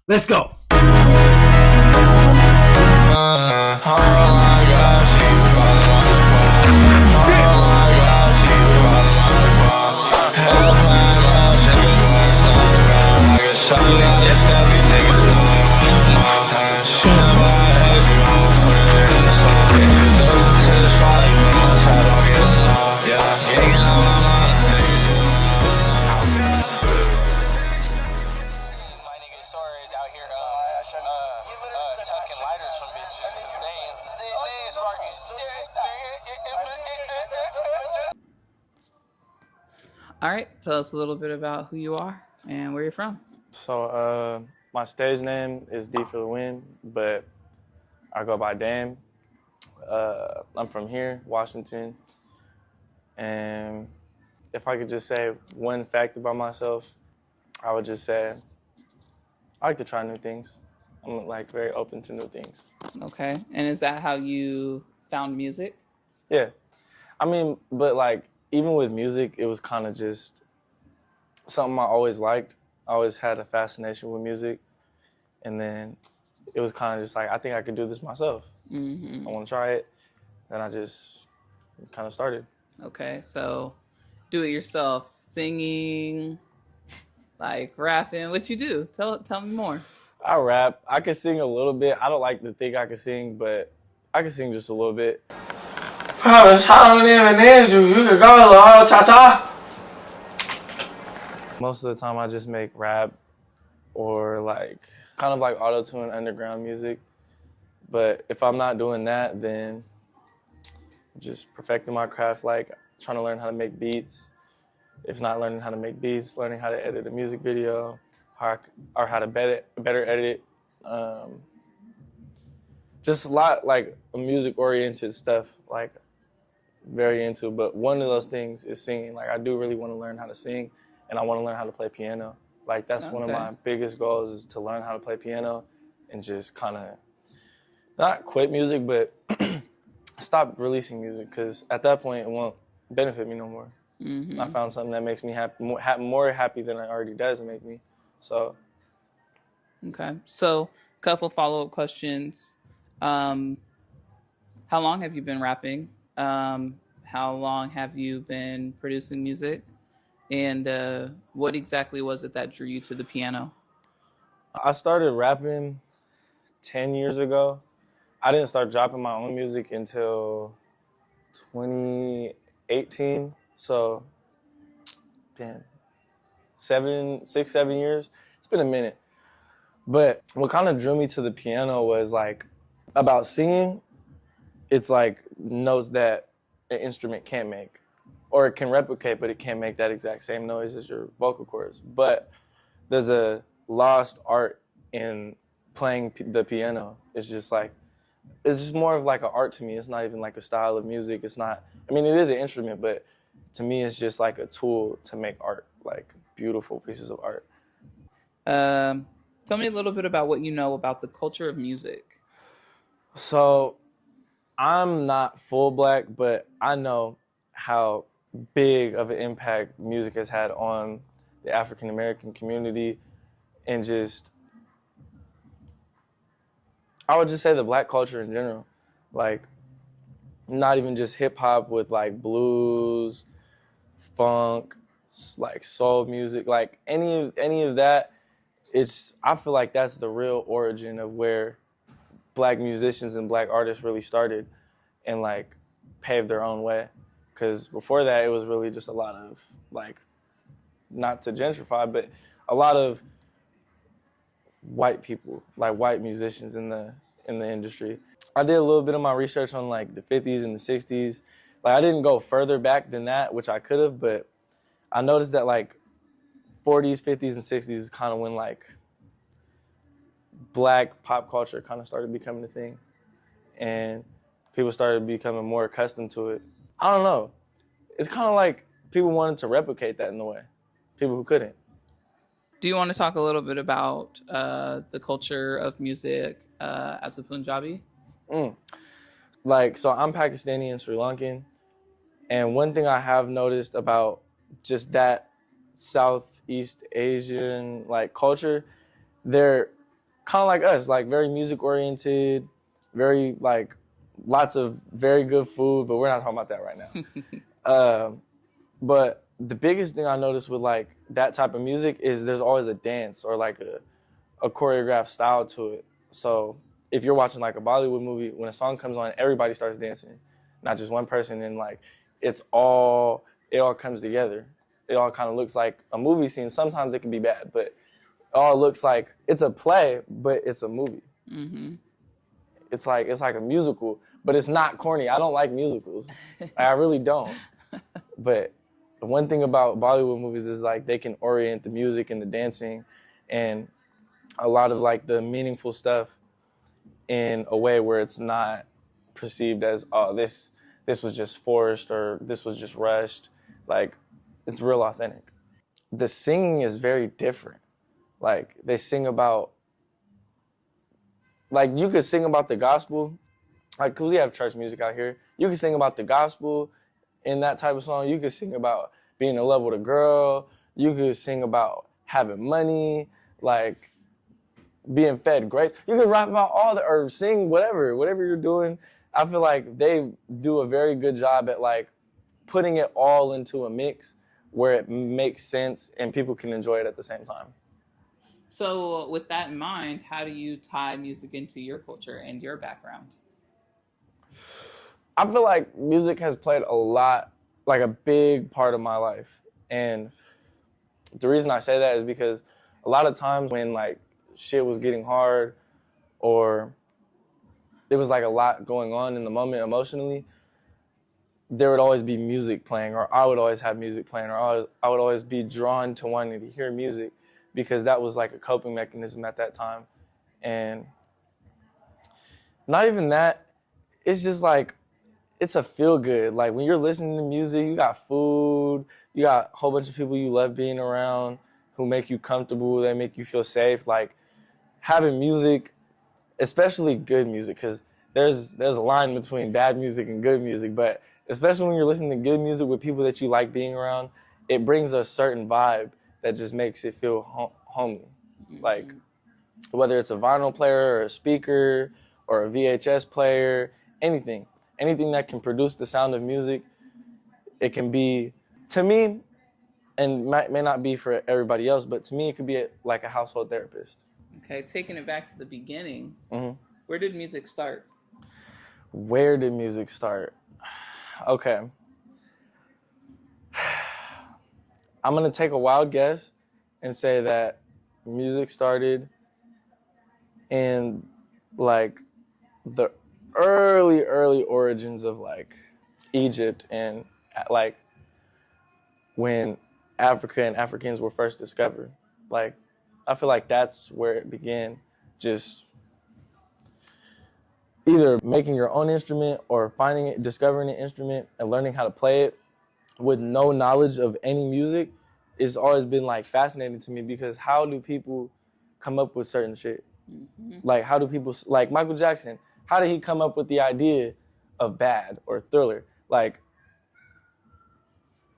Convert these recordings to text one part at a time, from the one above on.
Let's go. Tucking lighters from bitches because they ain't sparking shit. All right, tell us a little bit about who you are and where you're from. So my stage name is D4ThaWin, but I go by Dame. I'm from here, Washington. And if I could just say one fact about myself, I would just say I like to try new things. I'm like very open to new things. Okay, and is that how you found music? Yeah, I mean, but like even with music, it was kind of just something I always liked. I always had a fascination with music, and then it was kind of just like I think I could do this myself. I want to try it, and I just kind of started. Okay, so do it yourself, singing, like rapping. What you do? Tell me more. I rap. I can sing a little bit. I don't like to think I can sing, but I can sing just a little bit. I don't even need you. You can go, little ta-ta. Most of the time I just make rap or like kind of like auto-tune underground music. But if I'm not doing that, then just perfecting my craft, like trying to learn how to make beats. If not learning how to make beats, learning how to edit a music video, or how to better edit. Just a lot like music-oriented stuff, like very into. But one of those things is singing. Like I do really want to learn how to sing, and I want to learn how to play piano. Like that's one of my biggest goals is to learn how to play piano, and just kind of not quit music, but stop releasing music because at that point it won't benefit me no more. I found something that makes me more happy than it already does make me. So. Okay, so a couple follow-up questions. How long have you been rapping? How long have you been producing music? And what exactly was it that drew you to the piano? I started rapping 10 years ago. I didn't start dropping my own music until 2018. So, damn, 7 years. It's been a minute. But what kind of drew me to the piano was like about singing. It's like notes that an instrument can't make, or it can replicate, but it can't make that exact same noise as your vocal cords. But there's a lost art in playing the piano. It's just more of like an art to me. It's not even like a style of music. It's not, I mean, it is an instrument, but to me, it's just like a tool to make art, like beautiful pieces of art. Tell me a little bit about what you know about the culture of music. So I'm not full black, but I know how big of an impact music has had on the African American community, and just, I would just say the black culture in general. Like, not even just hip hop with like blues, funk, like soul music, like any of that. I feel like that's the real origin of where black musicians and black artists really started and like paved their own way. Because before that, it was really just a lot of like, not to gentrify, but a lot of white people, like white musicians in the industry. I did a little bit of my research on like the 50s and the 60s. Like I didn't go further back than that, which I could have, but I noticed that like 40s, 50s, and 60s is kind of when like black pop culture kind of started becoming a thing, and people started becoming more accustomed to it. I don't know. It's kind of like people wanted to replicate that in a way, people who couldn't. Do you want to talk a little bit about the culture of music as a Punjabi? Like, so I'm Pakistani and Sri Lankan, and one thing I have noticed about just that Southeast Asian like culture, they're kind of like us, like very music oriented, very like lots of very good food, but we're not talking about that right now. But the biggest thing I noticed with like that type of music is there's always a dance or like a choreographed style to it. So if you're watching like a Bollywood movie, when a song comes on, everybody starts dancing, not just one person. And like it all comes together. It all kind of looks like a movie scene. Sometimes it can be bad, but it all looks like it's a play, but it's a movie. Mm-hmm. It's like a musical, but it's not corny. I don't like musicals. I really don't. But one thing about Bollywood movies is like they can orient the music and the dancing and a lot of like the meaningful stuff in a way where it's not perceived as, oh, this was just forced or this was just rushed. Like it's real authentic. The singing is very different. Like they sing about, like you could sing about the gospel, like cause we have church music out here. You could sing about the gospel in that type of song. You could sing about being in love with a girl. You could sing about having money, like being fed grapes. You could rap about all or sing whatever you're doing. I feel like they do a very good job at like putting it all into a mix where it makes sense and people can enjoy it at the same time. So with that in mind, how do you tie music into your culture and your background? I feel like music has played a lot, like a big part of my life. And the reason I say that is because a lot of times when like shit was getting hard or there was like a lot going on in the moment emotionally, there would always be music playing, or I would always have music playing, or I would always be drawn to wanting to hear music because that was like a coping mechanism at that time. And not even that, it's just like, it's a feel good. Like when you're listening to music, you got food, you got a whole bunch of people you love being around who make you comfortable, they make you feel safe. Like having music, especially good music, because there's a line between bad music and good music, but especially when you're listening to good music with people that you like being around, it brings a certain vibe that just makes it feel homey. Mm-hmm. Like whether it's a vinyl player or a speaker or a VHS player, anything that can produce the sound of music, it can be, to me, and may not be for everybody else, but to me it could be like a household therapist. Okay, taking it back to the beginning, mm-hmm. Where did music start? Where did music start? Okay. I'm going to take a wild guess and say that music started in like the early origins of like Egypt and like when Africa and Africans were first discovered. Like I feel like that's where it began, just either making your own instrument or finding it, discovering an instrument and learning how to play it with no knowledge of any music. It's always been like fascinating to me because how do people come up with certain shit? Mm-hmm. Like how do people, like Michael Jackson, how did he come up with the idea of Bad or Thriller? Like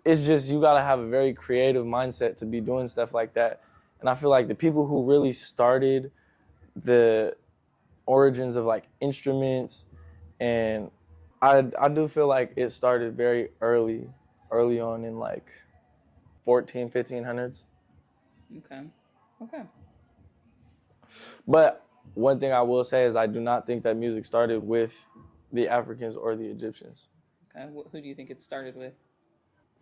it's just, you gotta have a very creative mindset to be doing stuff like that. And I feel like the people who really started the origins of like instruments, and I do feel like it started very early on in like 1500s. Okay. But one thing I will say is I do not think that music started with the Africans or the Egyptians. Okay, who do you think it started with?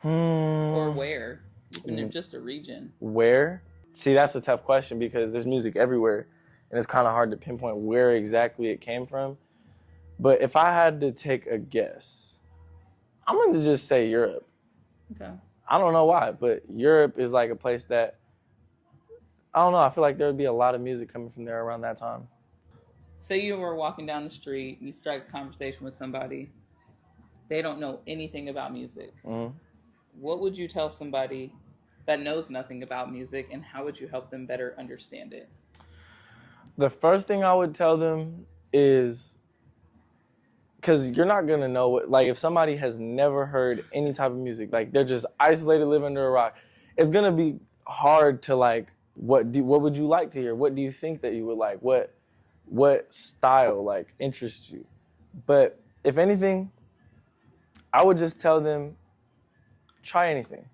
Or where? Even in just a region. Where? See, that's a tough question because there's music everywhere. And it's kind of hard to pinpoint where exactly it came from. But if I had to take a guess, I'm going to just say Europe. Okay. I don't know why, but Europe is like a place that, I don't know, I feel like there would be a lot of music coming from there around that time. Say you were walking down the street, you strike a conversation with somebody, they don't know anything about music. Mm-hmm. What would you tell somebody that knows nothing about music, and how would you help them better understand it? The first thing I would tell them is, because you're not going to know what, like if somebody has never heard any type of music, like they're just isolated, live under a rock, it's going to be hard to like what would you like to hear? What do you think that you would like? What style like interests you? But if anything, I would just tell them, try anything.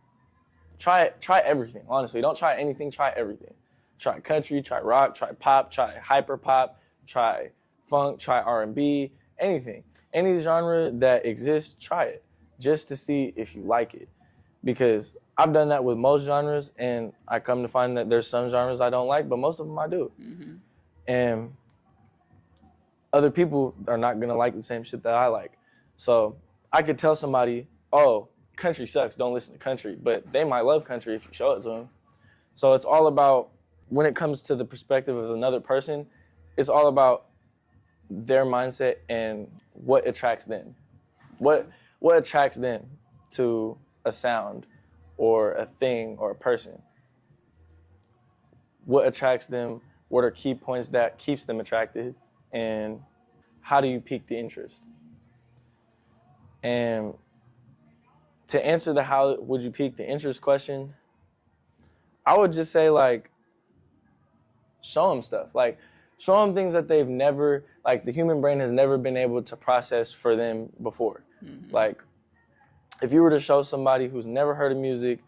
Try everything, honestly. Don't try anything, try everything. Try country, try rock, try pop, try hyper pop, try funk, try R&B, anything. Any genre that exists, try it just to see if you like it. Because I've done that with most genres, and I come to find that there's some genres I don't like, but most of them I do. Mm-hmm. And other people are not going to like the same shit that I like. So I could tell somebody, oh, country sucks, don't listen to country, but they might love country if you show it to them. So it's all about, when it comes to the perspective of another person, it's all about their mindset and what attracts them. What attracts them to a sound or a thing or a person? What attracts them? What are key points that keeps them attracted? And how do you pique the interest? And to answer the how would you pique the interest question, I would just say, like, show them stuff. Like, show them things that they've never, like, the human brain has never been able to process for them before. Mm-hmm. Like, if you were to show somebody who's never heard of music,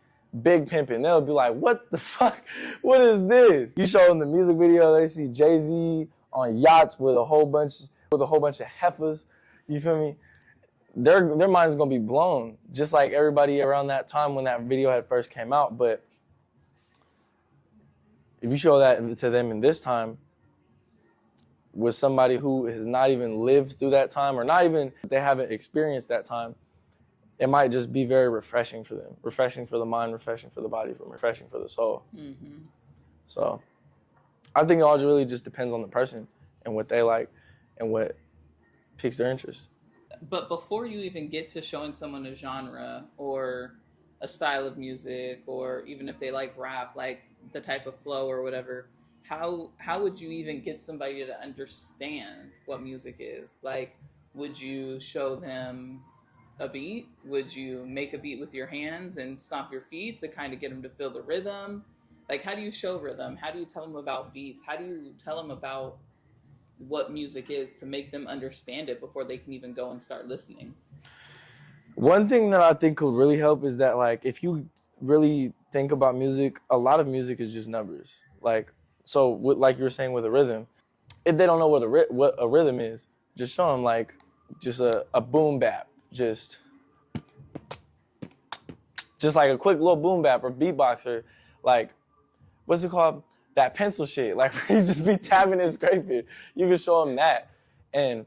Big Pimpin', they'll be like, what the fuck? What is this? You show them the music video, they see Jay-Z on yachts with a whole bunch of heifers. You feel me? Their mind's gonna be blown, just like everybody around that time when that video had first came out. But if you show that to them in this time, with somebody who has not even lived through that time, or not even, they haven't experienced that time, it might just be very refreshing for them. Refreshing for the mind, refreshing for the body, refreshing for the soul. Mm-hmm. So I think it all really just depends on the person and what they like and what piques their interest. But before you even get to showing someone a genre or a style of music, or even if they like rap, like the type of flow or whatever, how would you even get somebody to understand what music is? Like, would you show them a beat? Would you make a beat with your hands and stomp your feet to kind of get them to feel the rhythm? Like, how do you show rhythm? How do you tell them about beats? How do you tell them about what music is to make them understand it before they can even go and start listening? One thing that I think could really help is that, like, if you really think about music, a lot of music is just numbers. Like, so like you were saying with a rhythm, if they don't know what a rhythm is, just show them, like, just a boom bap, just like a quick little boom bap or beatboxer, like, what's it called? That pencil shit, like, you just be tapping and scraping. You can show them that. And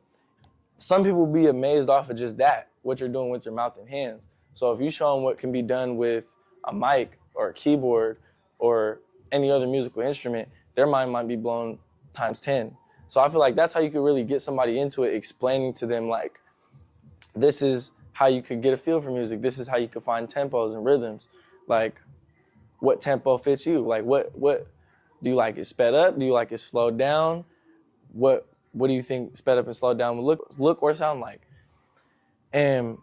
some people will be amazed off of just that, what you're doing with your mouth and hands. So if you show them what can be done with a mic or a keyboard or any other musical instrument, their mind might be blown times 10. So I feel like that's how you could really get somebody into it, explaining to them, like, this is how you could get a feel for music. This is how you could find tempos and rhythms. Like, what tempo fits you? Like, what do you like it sped up? Do you like it slowed down? What do you think sped up and slowed down would look or sound like? And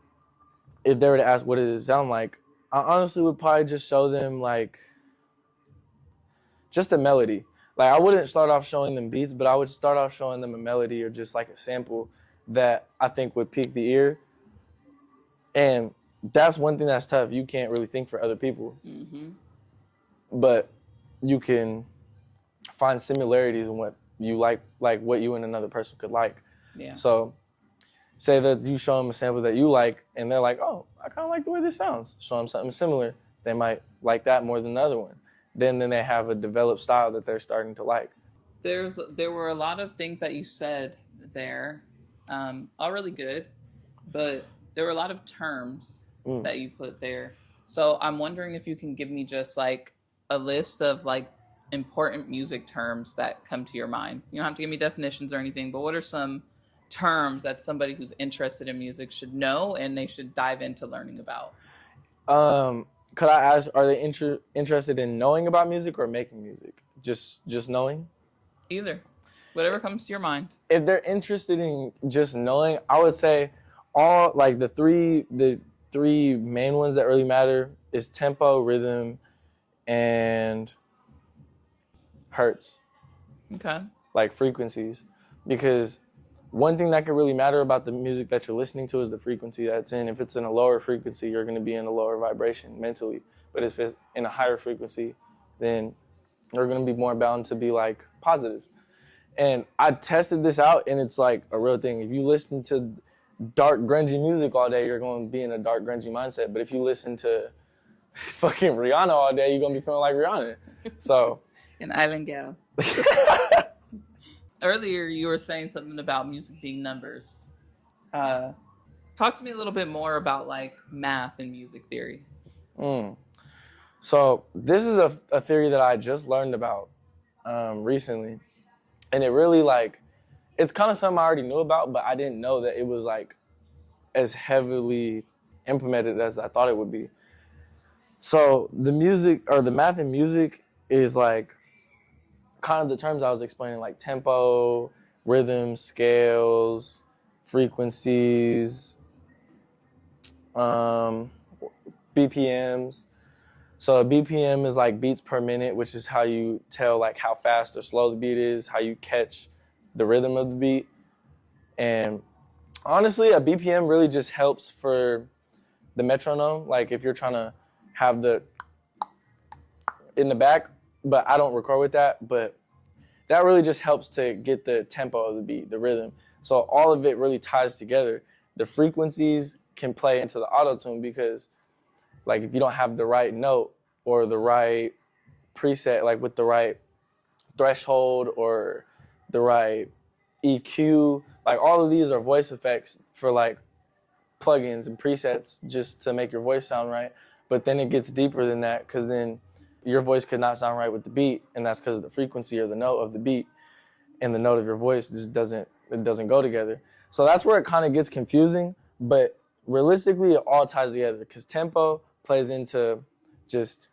if they were to ask what does it sound like, I honestly would probably just show them, like, just a melody. Like, I wouldn't start off showing them beats, but I would start off showing them a melody or just like a sample that I think would pique the ear. And that's one thing that's tough. You can't really think for other people. Mm-hmm. But you can find similarities in what you like what you and another person could like. Yeah. So say that you show them a sample that you like, and they're like, oh, I kind of like the way this sounds. Show them something similar. They might like that more than the other one. Then they have a developed style that they're starting to like. There were a lot of things that you said there, all really good, but there were a lot of terms that you put there. So I'm wondering if you can give me just like a list of like important music terms that come to your mind. You don't have to give me definitions or anything, but what are some terms that somebody who's interested in music should know and they should dive into learning about? Could I ask, are they interested in knowing about music or making music? Just knowing? Either. Whatever comes to your mind. If they're interested in just knowing, I would say all, like, the three main ones that really matter is tempo, rhythm, and hertz, Okay. like frequencies, because one thing that can really matter about the music that you're listening to is the frequency that's in. If it's in a lower frequency, you're going to be in a lower vibration mentally. But if it's in a higher frequency, then you're going to be more bound to be like positive. And I tested this out, and it's like a real thing. If you listen to dark, grungy music all day, you're going to be in a dark, grungy mindset. But if you listen to fucking Rihanna all day, you're going to be feeling like Rihanna. So. An island gal. Earlier, you were saying something about music being numbers. Talk to me a little bit more about like math and music theory. So this is a theory that I just learned about recently. And it really like, it's kind of something I already knew about, but I didn't know that it was like as heavily implemented as I thought it would be. So the music, or the math in music, is like kind of the terms I was explaining, like tempo, rhythm, scales, frequencies, BPMs. So a BPM is like beats per minute, which is how you tell like how fast or slow the beat is, how you catch the rhythm of the beat. And honestly, a BPM really just helps for the metronome. Like if you're trying to have the in the back, but I don't record with that, but that really just helps to get the tempo of the beat, the rhythm. So all of it really ties together. The frequencies can play into the auto-tune because like if you don't have the right note or the right preset, like with the right threshold or the right EQ, like all of these are voice effects for like plugins and presets just to make your voice sound right. But then it gets deeper than that, because then your voice could not sound right with the beat, and that's because of the frequency or the note of the beat, and the note of your voice just doesn't go together. So that's where it kind of gets confusing, but realistically it all ties together, because tempo plays into just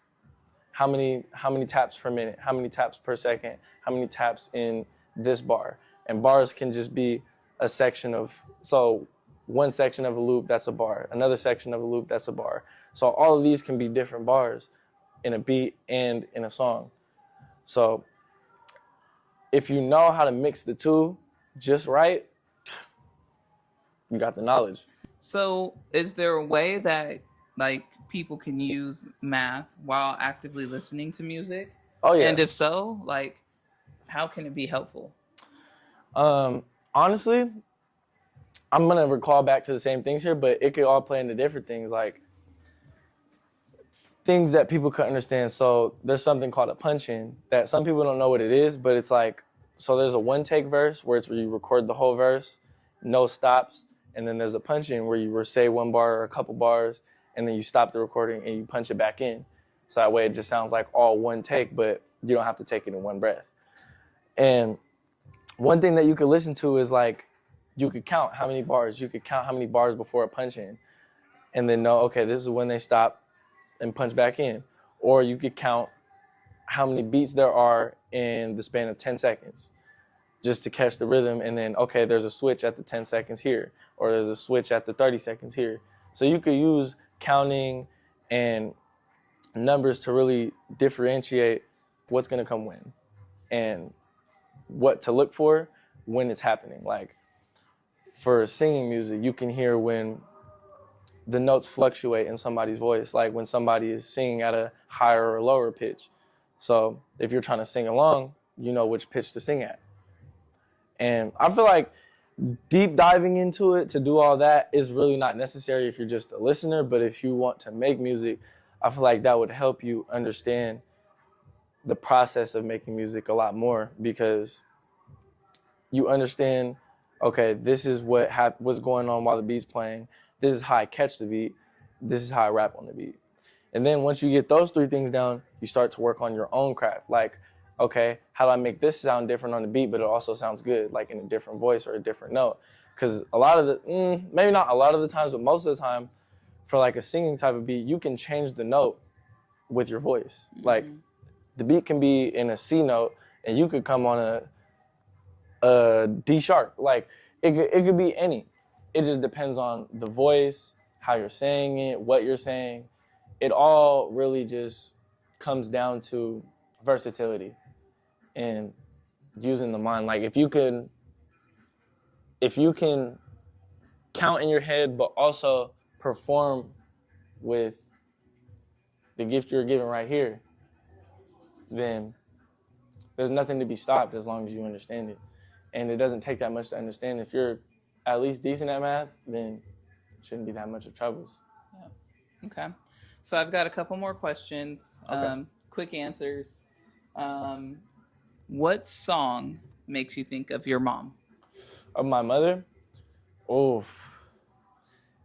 how many taps per minute, how many taps per second, how many taps in this bar. And bars can just be a section of, so one section of a loop, that's a bar. Another section of a loop, that's a bar. So all of these can be different bars in a beat and in a song. So if you know how to mix the two just right, you got the knowledge. So is there a way that like people can use math while actively listening to music? Oh yeah. And if so, like how can it be helpful? Honestly, I'm gonna recall back to the same things here, but it could all play into different things, like things that people could understand. So there's something called a punch-in that some people don't know what it is, but it's like, so there's a one-take verse where you record the whole verse, no stops, and then there's a punch-in where you say one bar or a couple bars, and then you stop the recording and you punch it back in. So that way it just sounds like all one take, but you don't have to take it in one breath. And one thing that you could listen to is like, you could count how many bars, before a punch-in, and then know, okay, this is when they stop and punch back in. Or you could count how many beats there are in the span of 10 seconds just to catch the rhythm, and then, okay, there's a switch at the 10 seconds here, or there's a switch at the 30 seconds here. So you could use counting and numbers to really differentiate what's gonna come when and what to look for when it's happening. Like for singing music, you can hear when the notes fluctuate in somebody's voice, like when somebody is singing at a higher or lower pitch. So if you're trying to sing along, you know which pitch to sing at. And I feel like deep diving into it to do all that is really not necessary if you're just a listener, but if you want to make music, I feel like that would help you understand the process of making music a lot more, because you understand, okay, this is what's going on while the beat's playing. This is how I catch the beat. This is how I rap on the beat. And then once you get those three things down, you start to work on your own craft. Like, okay, how do I make this sound different on the beat, but it also sounds good, like in a different voice or a different note? Because a lot of the, maybe not a lot of the times, but most of the time, for like a singing type of beat, you can change the note with your voice. Mm-hmm. Like the beat can be in a C note, and you could come on a D sharp. Like it could be any. It just depends on the voice, how you're saying it, what you're saying. It all really just comes down to versatility and using the mind. Like if you can count in your head, but also perform with the gift you're given right here, then there's nothing to be stopped as long as you understand it. And it doesn't take that much to understand. If you're at least decent at math, then it shouldn't be that much of troubles. Yeah. Okay. So I've got a couple more questions. Okay. Quick answers. What song makes you think of your mom? Of my mother? Oh,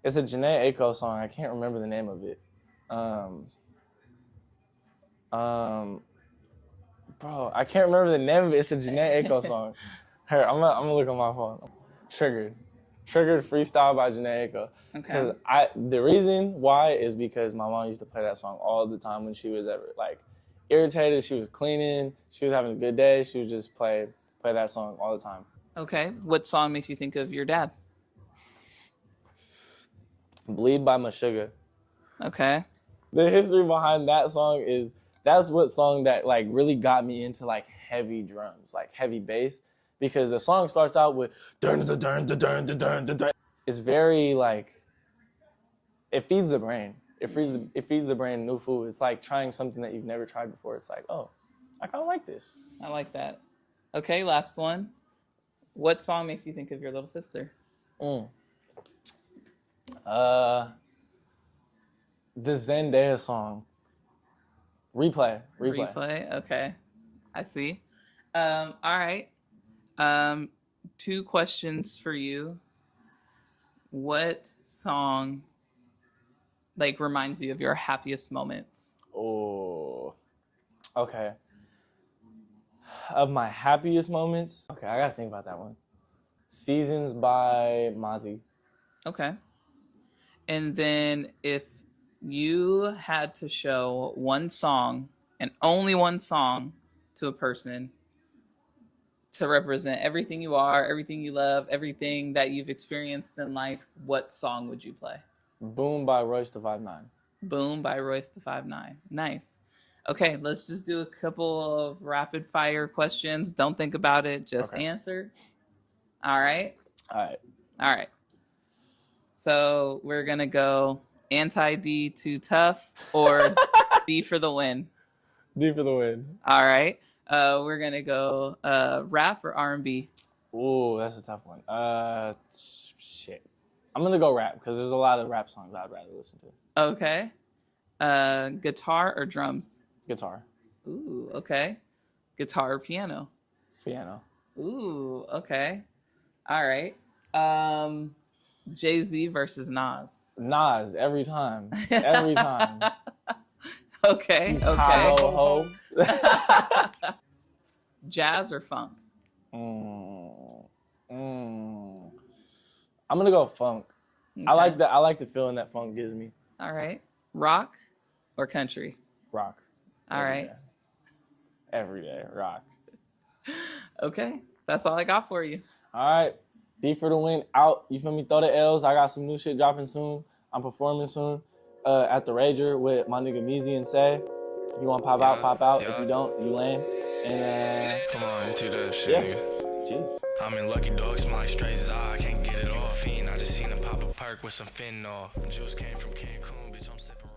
it's a Janae Aiko song. I can't remember the name of it. Bro, I can't remember the name of it. It's a Janae Aiko song. Here, I'm gonna look on my phone. Triggered freestyle by Janae Aiko. Okay. The reason why is because my mom used to play that song all the time when she was ever like irritated. She was cleaning. She was having a good day. She would just play that song all the time. Okay. What song makes you think of your dad? Bleed by Meshuggah. Okay. The history behind that song is that's what song that like really got me into like heavy drums, like heavy bass, because the song starts out with dun dun dun dun dun dun dun dun. It's very like it feeds the brain. It feeds the brain new food. It's like trying something that you've never tried before. It's like, oh, I kind of like this. I like that. Okay, last one. What song makes you think of your little sister? The Zendaya song. Replay. Okay. I see. All right. 2 questions for you. What song like reminds you of your happiest moments? Oh, okay. Of my happiest moments? Okay, I gotta think about that one. Seasons by Mozzie. Okay. And then if you had to show one song and only one song to a person to represent everything you are, everything you love, everything that you've experienced in life, what song would you play? Boom by Royce da 5'9". Boom by Royce da 5'9". Nice. Okay, let's just do a couple of rapid fire questions. Don't think about it, just answer. All right? All right. So we're going to go anti-D too tough or D for the win. D for the win. All right. We're going to go rap or R&B. Ooh, that's a tough one. Shit. I'm going to go rap because there's a lot of rap songs I'd rather listen to. Okay. Guitar or drums? Guitar. Ooh, okay. Guitar or piano? Piano. Ooh, okay. All right. Jay-Z versus Nas. Nas, every time. Every time. Okay. Ho. Jazz or funk? I'm gonna go funk. Okay. I like the feeling that funk gives me. All right. Rock or country? Rock. All right. Every day, rock. Okay. That's all I got for you. All right. D4ThaWin out. You feel me? Throw the L's. I got some new shit dropping soon. I'm performing soon at the Rager with my nigga Meezy and Say. If you want to pop out, pop out. If you don't, you lame. And come on, you do that shit, nigga. Jeez. I'm in Lucky Dog, smell like straight Zah. I can't get it off. Fiend, I just seen him pop a perk with some fentanyl. Juice came from Cancun, bitch. I'm sipping.